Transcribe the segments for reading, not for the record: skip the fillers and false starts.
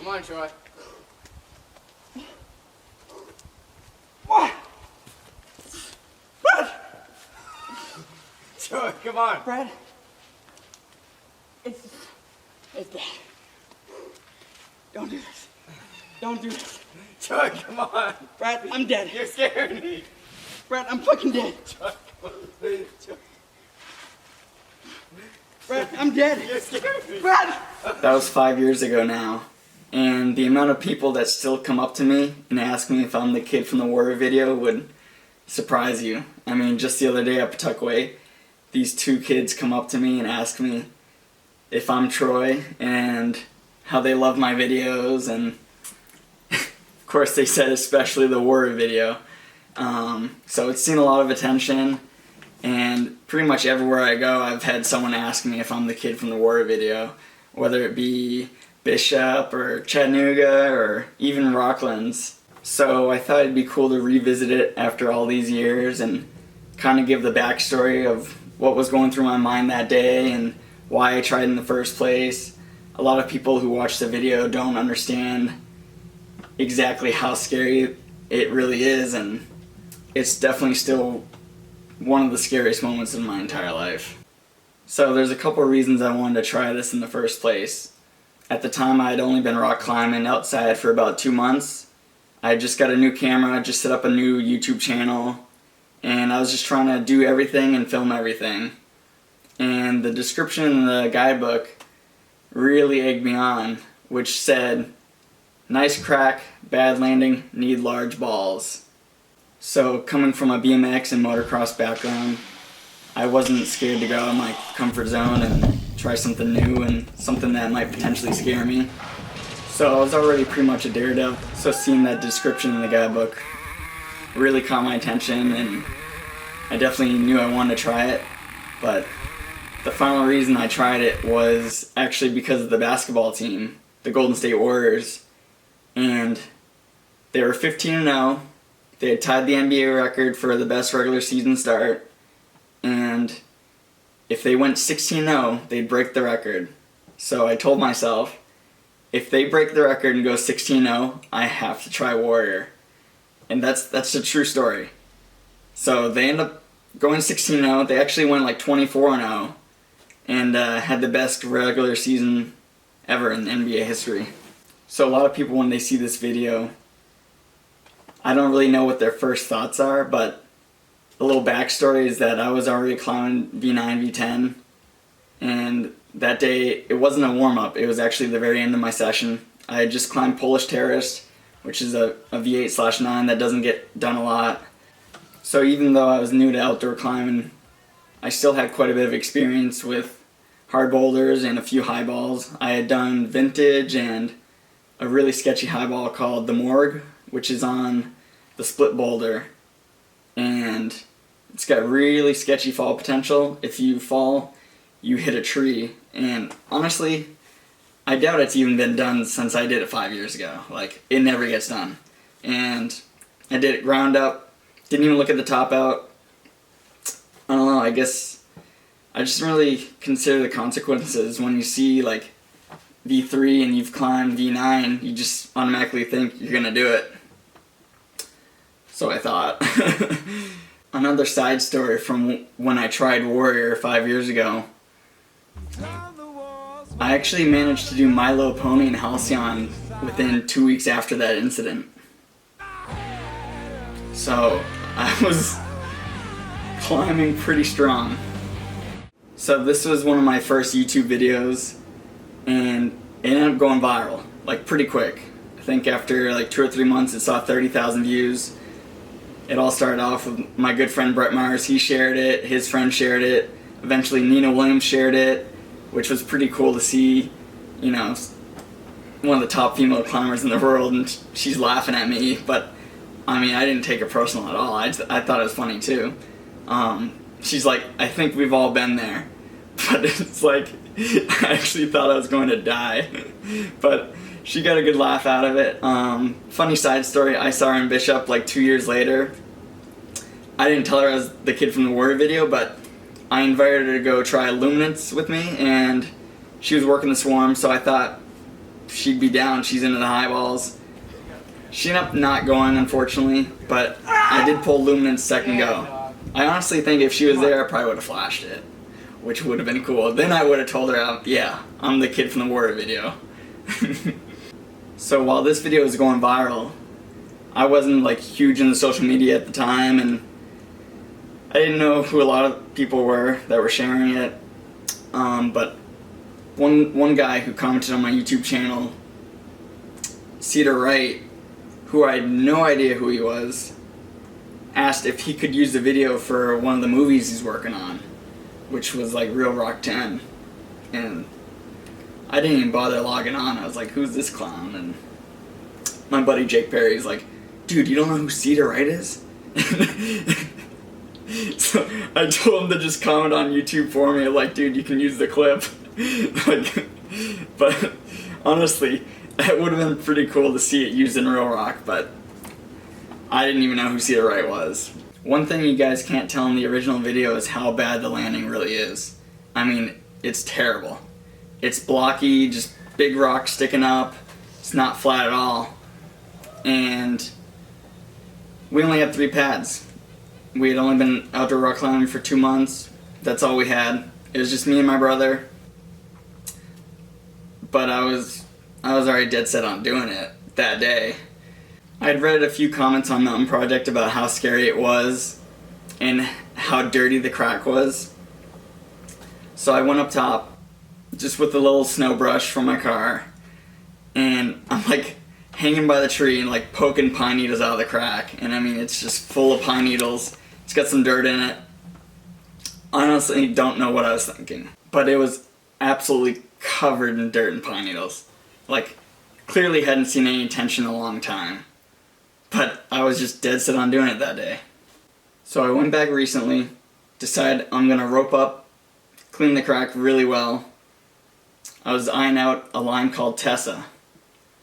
Come on, Troy. What? Brad! Troy, come on. Brad. It's bad. Don't do this. Don't do this. Troy, come on. Brad, I'm dead. You're scaring me. Brad, I'm fucking dead. Troy, come on. Troy. Brad, I'm dead. You're scaring me. Brad! That was 5 years ago now, and the amount of people that still come up to me and ask me if I'm the kid from the Warrior video would surprise you. I mean, just the other day at Pawtuckaway, these two kids come up to me and ask me if I'm Troy and how they love my videos, and of course they said especially the Warrior video. So it's seen a lot of attention, and pretty much everywhere I go I've had someone ask me if I'm the kid from the Warrior video, whether it be Bishop or Chattanooga or even Rocklands. So I thought it'd be cool to revisit it after all these years and kind of give the backstory of what was going through my mind that day and why I tried in the first place. A lot of people who watch the video don't understand exactly how scary it really is, and it's definitely still one of the scariest moments in my entire life. So there's a couple of reasons I wanted to try this in the first place. At the time I had only been rock climbing outside for about 2 months. I just got a new camera, just set up a new YouTube channel, and I was just trying to do everything and film everything. And the description in the guidebook really egged me on, which said, "Nice crack, bad landing, need large balls." So coming from a BMX and motocross background, I wasn't scared to go out of my comfort zone and try something new and something that might potentially scare me. So I was already pretty much a daredevil, so seeing that description in the guidebook really caught my attention, and I definitely knew I wanted to try it. But the final reason I tried it was actually because of the basketball team, the Golden State Warriors, and they were 15-0. They had tied the NBA record for the best regular season start, and if they went 16-0, they'd break the record. So I told myself, if they break the record and go 16-0, I have to try Warrior. And that's a true story. So they end up going 16-0. They actually went like 24-0 and had the best regular season ever in NBA history. So a lot of people, when they see this video, I don't really know what their first thoughts are, but a little backstory is that I was already climbing V9, V10, and that day it wasn't a warm-up, it was actually the very end of my session. I had just climbed Polish Terrace, which is a V8/9 that doesn't get done a lot. So even though I was new to outdoor climbing, I still had quite a bit of experience with hard boulders and a few high balls. I had done vintage and a really sketchy high ball called the Morgue, which is on the split boulder, and it's got really sketchy fall potential. If you fall, you hit a tree, and honestly, I doubt it's even been done since I did it 5 years ago. Like, it never gets done. And I did it ground up, didn't even look at the top out. I don't know, I guess I just really consider the consequences when you see like V3 and you've climbed V9, you just automatically think you're gonna do it. So I thought. Another side story from when I tried Warrior 5 years ago. I actually managed to do My Little Pony and Halcyon within 2 weeks after that incident. So I was climbing pretty strong. So this was one of my first YouTube videos, and it ended up going viral, like pretty quick. I think after like 2 or 3 months it saw 30,000 views. It all started off with my good friend Brett Myers. He shared it, his friend shared it, eventually Nina Williams shared it, which was pretty cool to see, you know, one of the top female climbers in the world, and she's laughing at me, but I mean, I didn't take it personal at all. I thought it was funny too. She's like, I think we've all been there, but it's like, I actually thought I was going to die, but she got a good laugh out of it. Funny side story, I saw her in Bishop like 2 years later. I didn't tell her I was the kid from the Warrior video, but I invited her to go try Luminance with me, and she was working the Swarm, so I thought she'd be down. She's into the highballs. She ended up not going, unfortunately, but I did pull Luminant's second go. I honestly think if she was there, I probably would have flashed it, which would have been cool. Then I would have told her, yeah, I'm the kid from the Warrior video. So while this video was going viral, I wasn't like huge into social media at the time, and I didn't know who a lot of people were that were sharing it. But one guy who commented on my YouTube channel, Cedar Wright, who I had no idea who he was, asked if he could use the video for one of the movies he's working on, which was like Real Rock 10. And I didn't even bother logging on. I was like, who's this clown? And my buddy Jake Perry's like, dude, you don't know who Cedar Wright is? So I told him to just comment on YouTube for me, like, dude, you can use the clip. Like, but honestly, it would have been pretty cool to see it used in Real Rock, but I didn't even know who Cedar Wright was. One thing you guys can't tell in the original video is how bad the landing really is. I mean, it's terrible. It's blocky, just big rocks sticking up. It's not flat at all. And we only had 3 pads. We had only been outdoor rock climbing for 2 months. That's all we had. It was just me and my brother. But I was already dead set on doing it that day. I'd read a few comments on Mountain Project about how scary it was and how dirty the crack was. So I went up top just with a little snow brush from my car, and I'm like hanging by the tree and like poking pine needles out of the crack. And I mean, it's just full of pine needles. It's got some dirt in it. I honestly don't know what I was thinking, but it was absolutely covered in dirt and pine needles. Like, clearly hadn't seen any attention in a long time. But I was just dead set on doing it that day. So I went back recently, decided I'm gonna rope up, clean the crack really well. I was eyeing out a line called Tessa,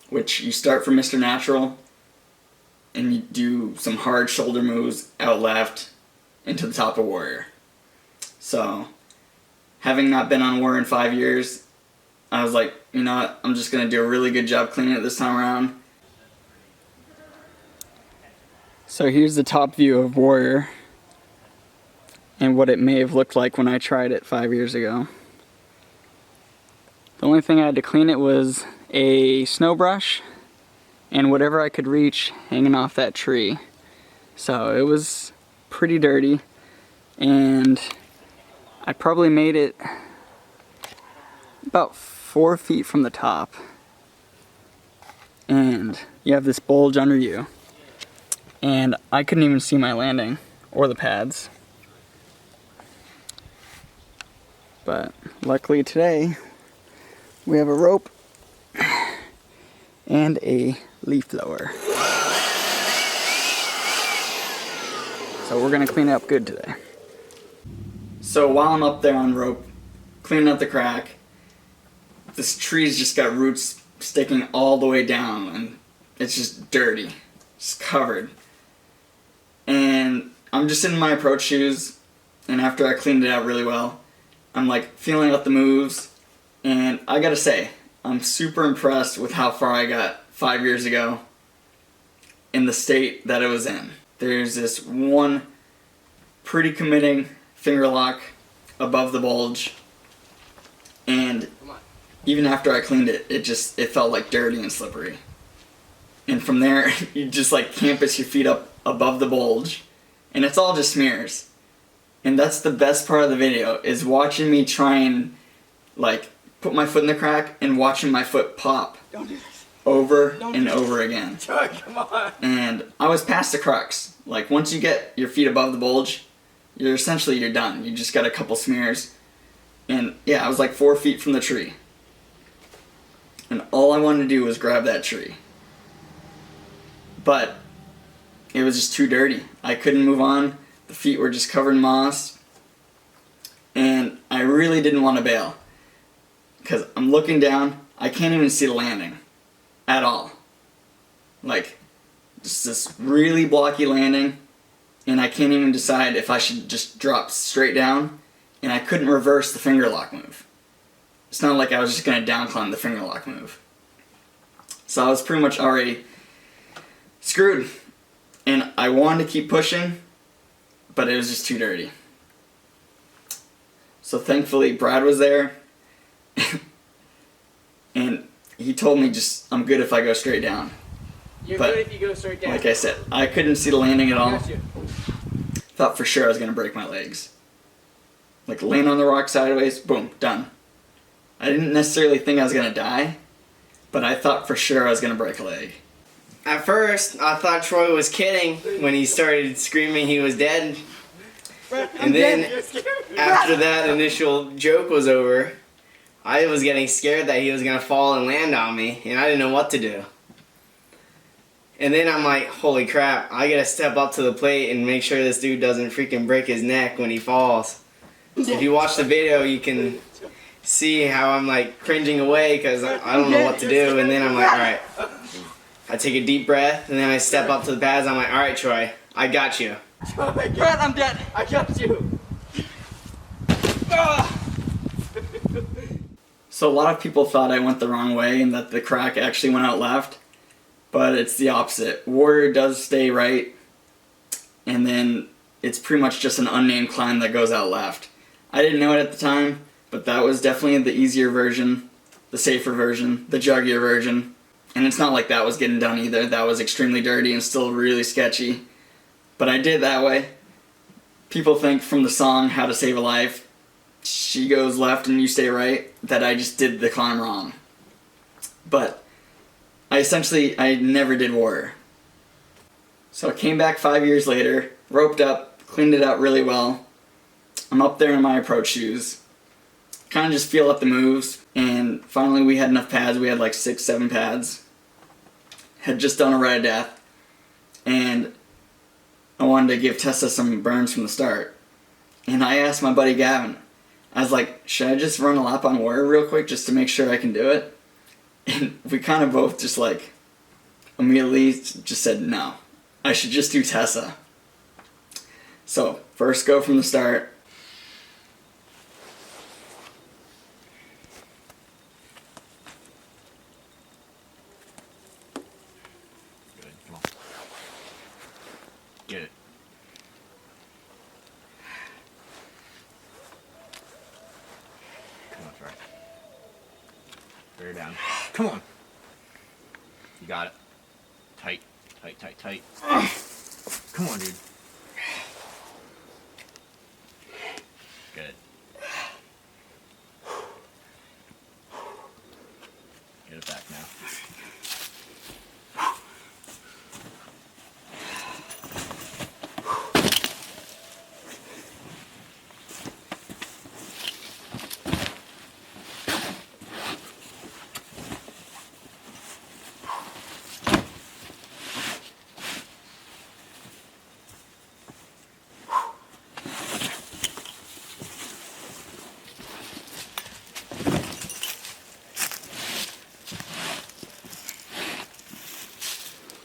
which you start from Mr. Natural and you do some hard shoulder moves out left into the top of Warrior. So, having not been on Warrior in 5 years, I was like, you know what, I'm just gonna do a really good job cleaning it this time around. So here's the top view of Warrior and what it may have looked like when I tried it 5 years ago. The only thing I had to clean it was a snow brush and whatever I could reach hanging off that tree. So it was pretty dirty, and I probably made it about 4 feet from the top. And you have this bulge under you. And I couldn't even see my landing or the pads. But luckily today we have a rope and a leaf blower. So we're gonna clean it up good today. So while I'm up there on rope, cleaning up the crack, this tree's just got roots sticking all the way down, and it's just dirty, just covered. And I'm just in my approach shoes, and after I cleaned it out really well, I'm like feeling out the moves, and I gotta say, I'm super impressed with how far I got 5 years ago in the state that it was in. There's this one pretty committing finger lock above the bulge, and even after I cleaned it, it felt like dirty and slippery. And from there, you just like campus your feet up above the bulge, and it's all just smears. And that's the best part of the video, is watching me try and like put my foot in the crack and watching my foot pop over and over again. Come on. And I was past the crux. Like, once you get your feet above the bulge, you're done. You just got a couple smears. And yeah, I was like 4 feet from the tree. And all I wanted to do was grab that tree. But it was just too dirty. I couldn't move on. The feet were just covered in moss. And I really didn't want to bail. Because I'm looking down, I can't even see the landing. At all. Like, just this really blocky landing. And I can't even decide if I should just drop straight down. And I couldn't reverse the finger lock move. It's not like I was just going to down climb the finger lock move. So I was pretty much already screwed. And I wanted to keep pushing, but it was just too dirty. So thankfully Brad was there. And he told me I'm good if I go straight down. You're But, good if you go straight down. Like I said, I couldn't see the landing at all. Got you. Thought for sure I was going to break my legs. Like laying on the rock sideways, boom, done. I didn't necessarily think I was going to die, but I thought for sure I was going to break a leg. At first, I thought Troy was kidding when he started screaming he was dead. Brett, I'm And then, dead. You're scared. after that initial joke was over, I was getting scared that he was going to fall and land on me, and I didn't know what to do. And then I'm like, holy crap, I gotta step up to the plate and make sure this dude doesn't freaking break his neck when he falls. If you watch the video, you can see how I'm like cringing away because I don't know what to do. And then I'm like, alright. I take a deep breath and then I step up to the pads. I'm like, alright, Troy, I got you. Brett, I'm dead. I got you. So a lot of people thought I went the wrong way and that the crack actually went out left. But it's the opposite. Warrior does stay right, and then it's pretty much just an unnamed climb that goes out left. I didn't know it at the time, but that was definitely the easier version, the safer version, the juggier version. And it's not like that was getting done either. That was extremely dirty and still really sketchy. But I did it that way. People think from the song How to Save a Life, she goes left and you stay right, that I just did the climb wrong. But I never did warrior. So I came back 5 years later, roped up, cleaned it out really well. I'm up there in my approach shoes. Kind of just feel up the moves. And finally we had enough pads. We had like 6, 7 pads. Had just done a ride of death. And I wanted to give Tessa some burns from the start. And I asked my buddy Gavin, I was like, should I just run a lap on warrior real quick just to make sure I can do it? And we kind of both just like immediately just said no. I should just do Tessa. So first go from the start. Good. Come on. Get it. Come on, Troy. Bear down. Come on. You got it. Tight, tight, tight, tight. Come on, dude. Good. Get it back now.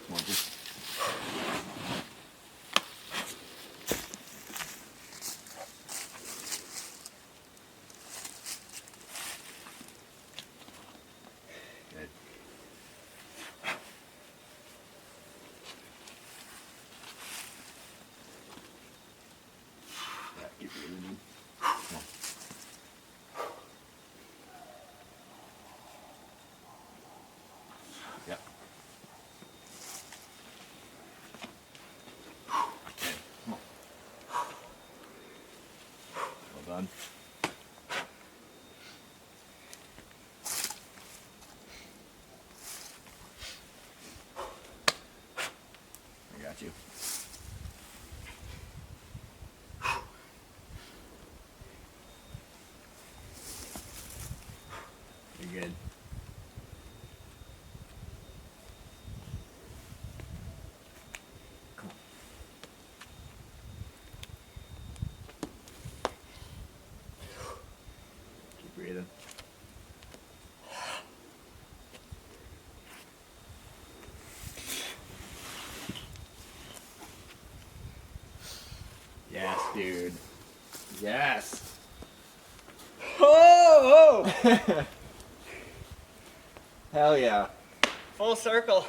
Come on, dude. Good. Yeah, keep breathing, dude. Come on. Yep. Okay, come on. Well done. I got you. You're good. Come on. Keep breathing. Yes, dude. Yes. Oh! Hell yeah. Full circle.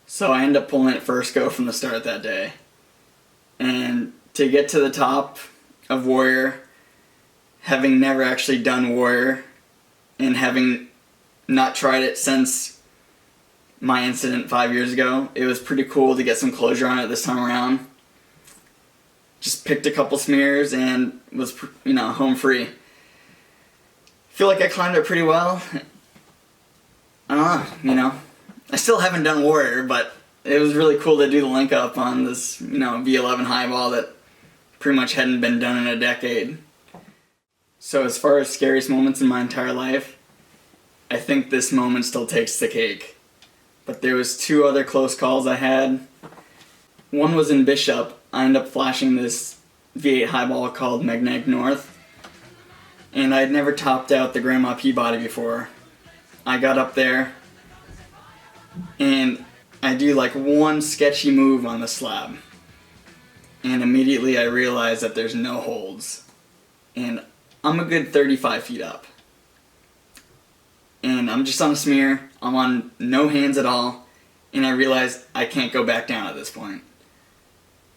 So I ended up pulling it first go from the start that day. And to get to the top of Warrior, having never actually done Warrior, and having not tried it since my incident 5 years ago, it was pretty cool to get some closure on it this time around. Just picked a couple smears and was, home free. Feel like I climbed it pretty well. I don't know, I still haven't done Warrior, but it was really cool to do the link up on this, V11 highball that pretty much hadn't been done in a decade. So as far as scariest moments in my entire life, I think this moment still takes the cake. But there was 2 other close calls I had. One was in Bishop. I ended up flashing this V8 highball called Magnetic North. And I'd never topped out the Grandma Peabody before. I got up there and I do like one sketchy move on the slab. And immediately I realize that there's no holds. And I'm a good 35 feet up. And I'm just on a smear. I'm on no hands at all. And I realize I can't go back down at this point.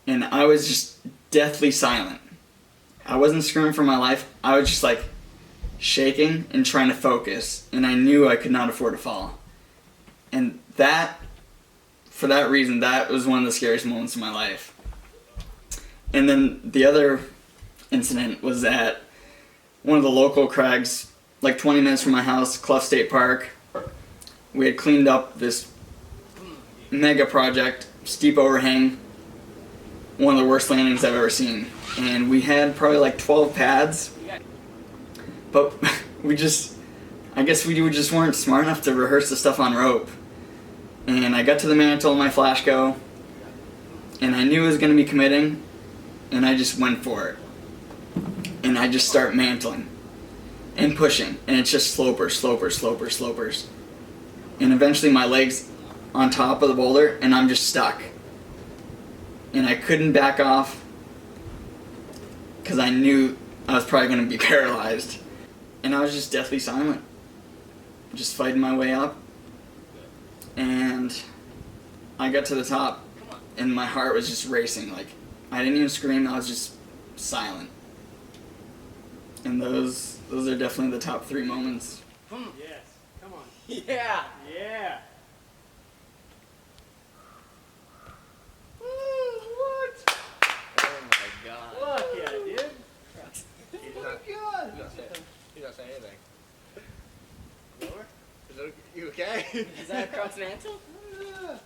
And I was just deathly silent. I wasn't screaming for my life. I was just like shaking and trying to focus. And I knew I could not afford to fall. And for that reason, that was one of the scariest moments of my life. And then the other incident was at one of the local crags, like 20 minutes from my house, Clough State Park. We had cleaned up this mega project, steep overhang, one of the worst landings I've ever seen. And we had probably like 12 pads, but I guess we just weren't smart enough to rehearse the stuff on rope. And I got to the mantle in my flash go, and I knew I was going to be committing, and I just went for it. And I just start mantling and pushing, and it's just slopers, slopers, slopers, slopers. And eventually my leg's on top of the boulder, and I'm just stuck. And I couldn't back off because I knew I was probably going to be paralyzed. And I was just deathly silent, just fighting my way up. And I got to the top, and my heart was just racing. Like, I didn't even scream, I was just silent. And those are definitely the top 3 moments. Yes. Come on. Yeah. Yeah. What? Oh my god. Fuck yeah, dude. He's not saying anything. Lower? You okay? Is that across an mantle? Yeah.